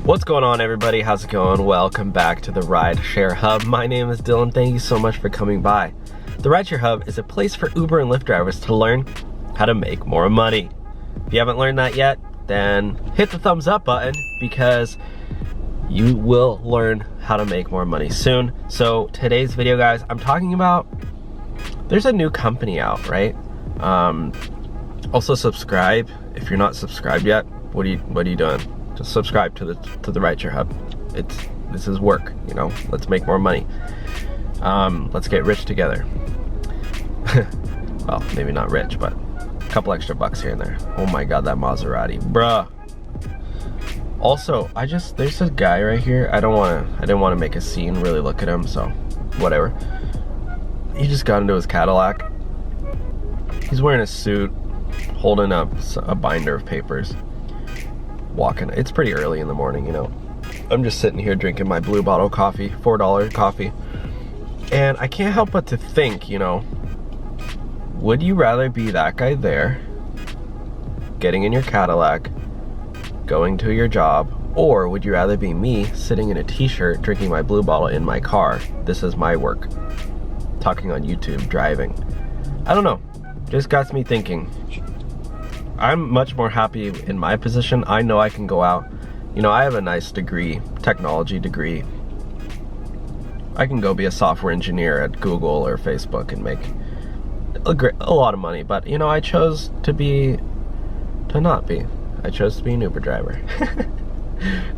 What's going on, everybody? How's it going? Welcome back to the Rideshare Hub. My name is Dylan. Thank you so much for coming by. The Rideshare Hub is a place for Uber and Lyft drivers to learn how to make more money. If you haven't learned that yet, then hit the thumbs up button because you will learn how to make more money soon. So today's video, guys, I'm talking about, there's a new company out, right? Also subscribe. If you're not subscribed yet, what are you doing? Just subscribe to the Rideshare Hub. This is work, you know. Let's make more money. Let's get rich together. Well, maybe not rich, but a couple extra bucks here and there. Oh my god, that Maserati, bruh. Also, there's a guy right here. I didn't want to make a scene, really look at him, so whatever. He just got into his Cadillac. He's wearing a suit, holding up a binder of papers. Walking. It's pretty early in the morning, you know. I'm just sitting here drinking my blue bottle coffee, $4 coffee. And I can't help but to think, you know, would you rather be that guy there, getting in your Cadillac, going to your job, or would you rather be me sitting in a t-shirt, drinking my blue bottle in my car? This is my work. Talking on YouTube, driving. I don't know. Just got me thinking. I'm much more happy in my position. I know I can go out. You know, I have a nice degree, technology degree. I can go be a software engineer at Google or Facebook and make a lot of money. But, you know, I chose to not be. I chose to be an Uber driver.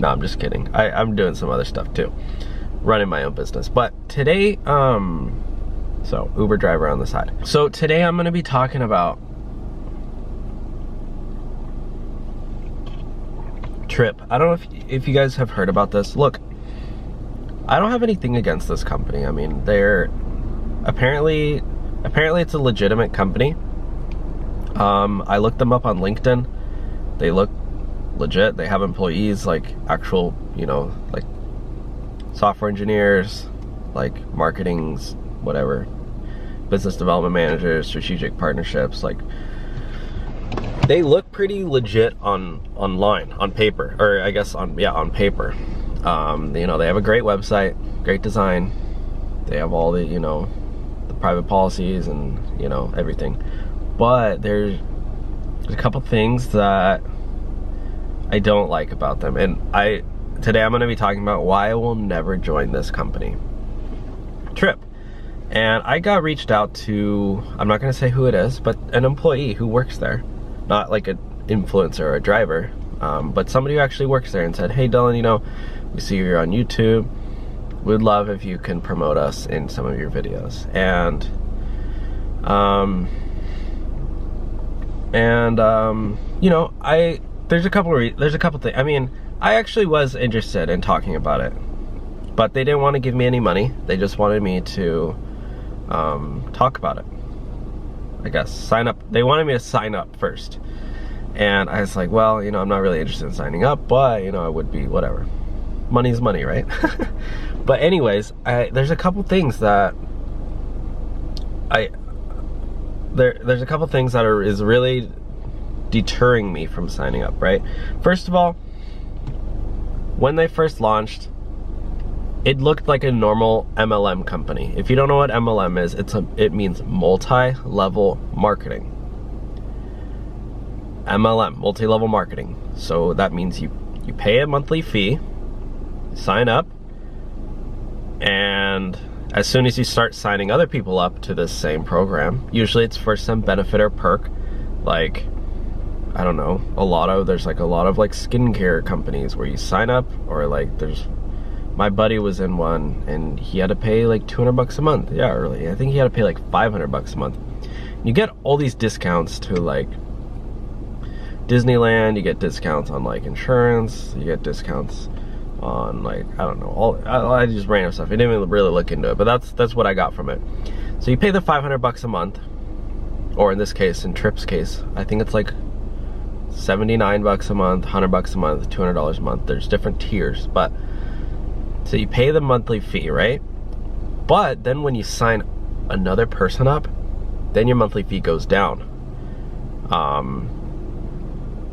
No, I'm just kidding. I'm doing some other stuff too. Running my own business. But today, so Uber driver on the side. So today I'm going to be talking about Tryp. I don't know if you guys have heard about this. Look, I don't have anything against this company. I mean, they're apparently it's a legitimate company. I looked them up on LinkedIn. They look legit. They have employees, like actual, you know, like software engineers, like marketings, whatever, business development managers, strategic partnerships. Like, they look pretty legit online, on paper, or I guess on paper. You know, they have a great website, great design. They have all the, you know, the private policies and, you know, everything. But there's a couple things that I don't like about them. And today I'm going to be talking about why I will never join this company, Tryp. And I got reached out to, I'm not going to say who it is, but an employee who works there. Not like an influencer or a driver, but somebody who actually works there, and said, hey Dylan, you know, we see you're on YouTube. We'd love if you can promote us in some of your videos. And you know, there's a couple things. I mean, I actually was interested in talking about it, but they didn't want to give me any money. They just wanted me to talk about it. I guess sign up. They wanted me to sign up first, and I was like, well, you know, I'm not really interested in signing up, but you know, I would be, whatever. Money's money, right? But anyways, there's a couple things that there's a couple things that is really deterring me from signing up, right? First of all, when they first launched, it looked like a normal MLM company. If you don't know what MLM is, it means multi-level marketing. MLM, multi-level marketing. So that means you pay a monthly fee, sign up, and as soon as you start signing other people up to this same program, usually it's for some benefit or perk, like, I don't know, there's like a lot of like skincare companies where you sign up, or like my buddy was in one and he had to pay like $200 a month. Yeah, really. I think he had to pay like $500 a month. You get all these discounts to like Disneyland, you get discounts on like insurance, you get discounts on like, I don't know, I just random stuff. I didn't even really look into it, but that's what I got from it. So you pay the $500 a month, or in this case, in Tryp's case, I think it's like $79 a month, $100 a month, $200 a month. There's different tiers, but so you pay the monthly fee, right? But then when you sign another person up, then your monthly fee goes down.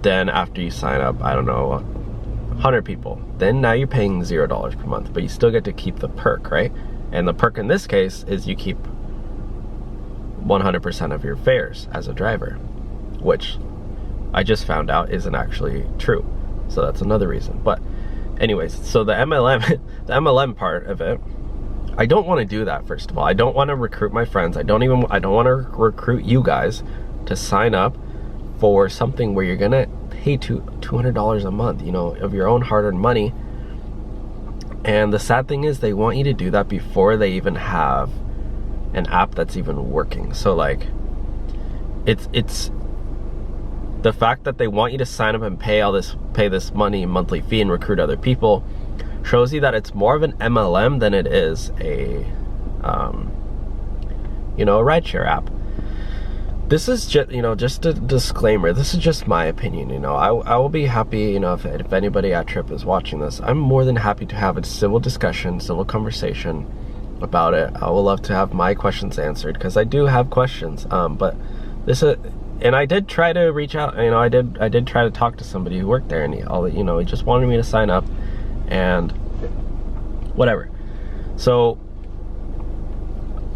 Then after you sign up, I don't know, 100 people, then now you're paying $0 per month, but you still get to keep the perk, right? And the perk in this case is you keep 100% of your fares as a driver, which I just found out isn't actually true. So that's another reason. But anyways, so the MLM, the MLM part of it, I don't want to do that. First of all, I don't want to recruit my friends. I don't want to recruit you guys to sign up for something where you're gonna pay $200 a month, you know, of your own hard-earned money. And the sad thing is they want you to do that before they even have an app that's even working. So like, it's the fact that they want you to sign up and pay this monthly fee and recruit other people shows you that it's more of an MLM than it is a you know, a rideshare app. This is just, you know, just a disclaimer, this is just my opinion, you know. I will be happy, you know, if anybody at Tryp is watching this, I'm more than happy to have a civil discussion, civil conversation about it. I would love to have my questions answered, because I do have questions, but this is, and I did try to reach out, you know, I did try to talk to somebody who worked there, and he just wanted me to sign up and whatever. So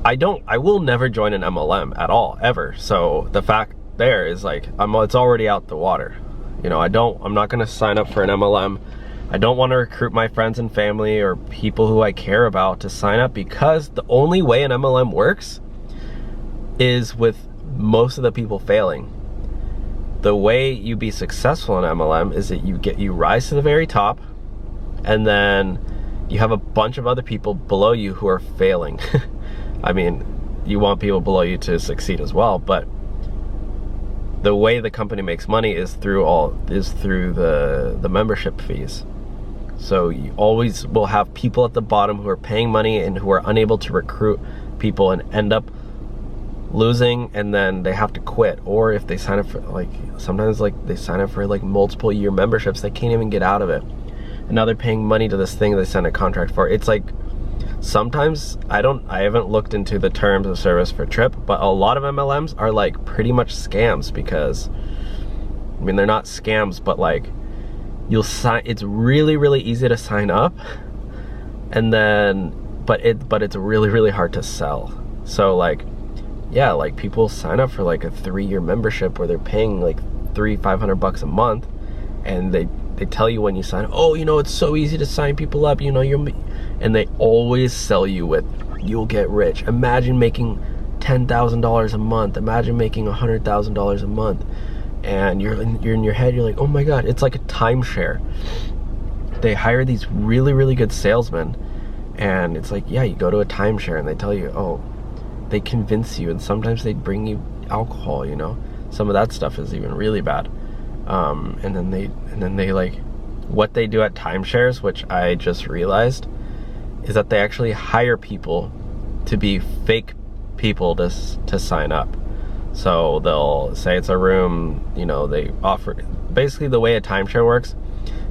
I will never join an MLM at all, ever. So the fact there is like, it's already out the water. You know, I'm not gonna sign up for an MLM. I don't want to recruit my friends and family or people who I care about to sign up, because the only way an MLM works is with most of the people failing. The way you be successful in MLM is that you rise to the very top, and then you have a bunch of other people below you who are failing. I mean, you want people below you to succeed as well, but the way the company makes money is through the membership fees. So you always will have people at the bottom who are paying money and who are unable to recruit people and end up losing, and then they have to quit. Or if they sign up for, like, sometimes like they sign up for like multiple year memberships, they can't even get out of it. And now they're paying money to this thing they signed a contract for. It's like, sometimes I haven't looked into the terms of service for Tryp, but a lot of MLMs are like pretty much scams, because I mean, they're not scams, but like it's really easy to sign up, and then but it's really hard to sell. So like, yeah, like people sign up for like a 3-year membership where they're paying like $500 a month, and they tell you when you sign, oh, you know, it's so easy to sign people up, you know, and they always sell you with, you'll get rich. Imagine making $10,000 a month. Imagine making $100,000 a month. And you're in your head, you're like, oh my God, it's like a timeshare. They hire these really good salesmen, and it's like, yeah, you go to a timeshare and they tell you, oh, they convince you, and sometimes they bring you alcohol, you know. Some of that stuff is even really bad. And then they like, what they do at timeshares, which I just realized, is that they actually hire people to be fake people to sign up. So they'll say it's a room, you know, they offer, basically the way a timeshare works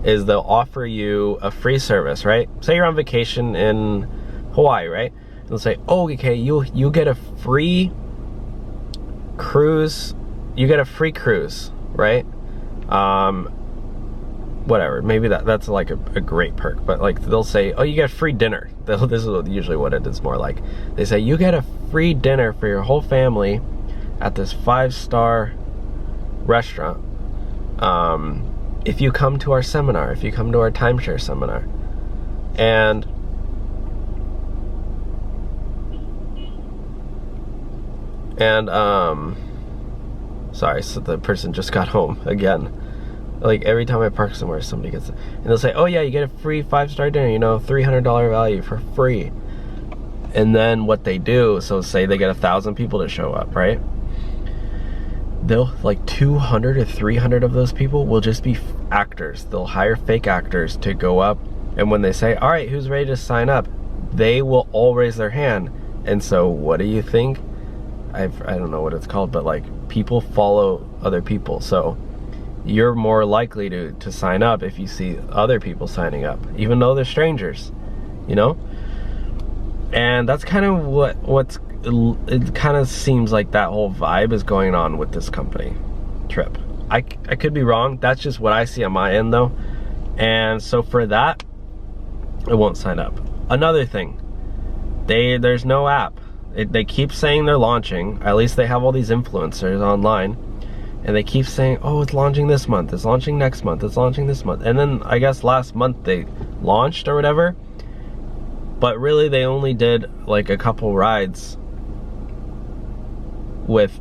is they'll offer you a free service, right? Say you're on vacation in Hawaii, right? They'll say, oh, okay, you get a free cruise, right? Whatever, maybe that's like a great perk, but like they'll say, oh, you get free dinner. This is usually what it is more like. They say you get a free dinner for your whole family at this 5-star restaurant if you come to our seminar, if you come to our timeshare seminar. And sorry, so the person just got home again. Like every time I park somewhere, somebody gets it. And they'll say, oh yeah, you get a free 5-star dinner, you know, $300 value for free. And then what they do, so say they get 1,000 people to show up, right? They'll, like 200 or 300 of those people will just be actors. They'll hire fake actors to go up, and when they say, all right, who's ready to sign up? They will all raise their hand. And so what do you think? I don't know what it's called, but like people follow other people. So you're more likely to sign up if you see other people signing up, even though they're strangers, you know? And that's kind of it kind of seems like that whole vibe is going on with this company, Tryp. I could be wrong. That's just what I see on my end though. And so for that, I won't sign up. Another thing, there's no app. They keep saying they're launching. At least they have all these influencers online, and they keep saying, oh, it's launching this month, it's launching next month, it's launching this month. And then I guess last month they launched or whatever, but really they only did like a couple rides with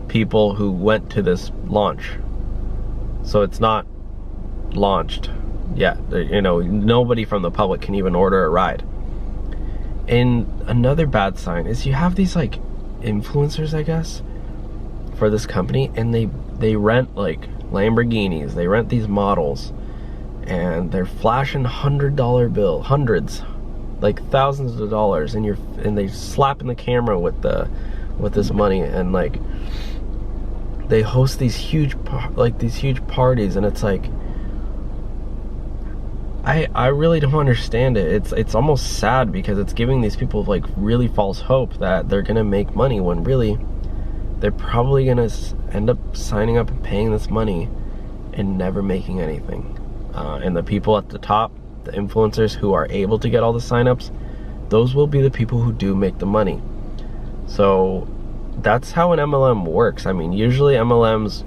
people who went to this launch. So it's not launched yet. You know, nobody from the public can even order a ride. And another bad sign is you have these like influencers, I guess, for this company, and they rent like Lamborghinis, they rent these models, and they're flashing $100 bill, hundreds, like thousands of dollars, and they slapping the camera with this money, and like they host these huge parties, and it's like, I really don't understand it. It's almost sad, because it's giving these people like really false hope that they're gonna make money, when really they're probably gonna end up signing up and paying this money and never making anything. And the people at the top, the influencers who are able to get all the signups, those will be the people who do make the money. So that's how an MLM works. I mean, usually MLMs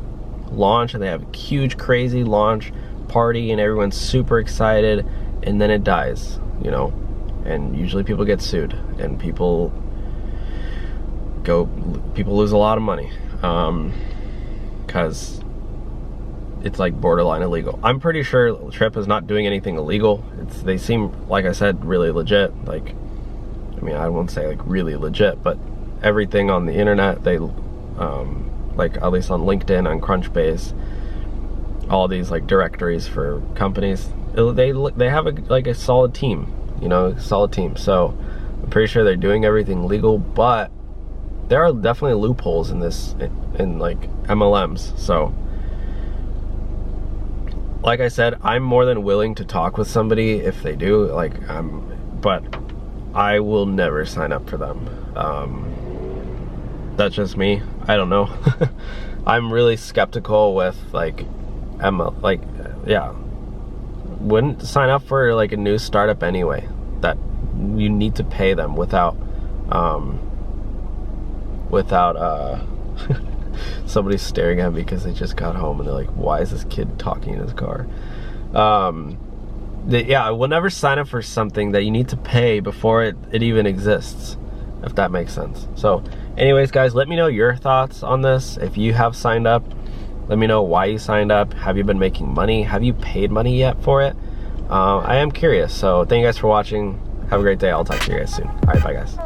launch and they have a huge crazy launch party and everyone's super excited, and then it dies, you know, and usually people get sued and people lose a lot of money, because it's like borderline illegal. I'm pretty sure Tryp is not doing anything illegal. They seem, like I said, really legit. Like, I mean, I won't say like really legit, but everything on the internet, they like at least on LinkedIn, on Crunchbase, all these like directories for companies, they have a solid team, you know, solid team. So I'm pretty sure they're doing everything legal, but there are definitely loopholes in this, in like MLMs. So like I said, I'm more than willing to talk with somebody if they do, like, but I will never sign up for them. That's just me. I don't know. I'm really skeptical with like yeah, wouldn't sign up for like a new startup anyway, that you need to pay them without somebody staring at me because they just got home and they're like, why is this kid talking in his car? Yeah, I will never sign up for something that you need to pay before it even exists, if that makes sense. So anyways, guys, let me know your thoughts on this. If you have signed up, let me know why you signed up. Have you been making money? Have you paid money yet for it? I am curious. So thank you guys for watching. Have a great day. I'll talk to you guys soon. All right, bye guys.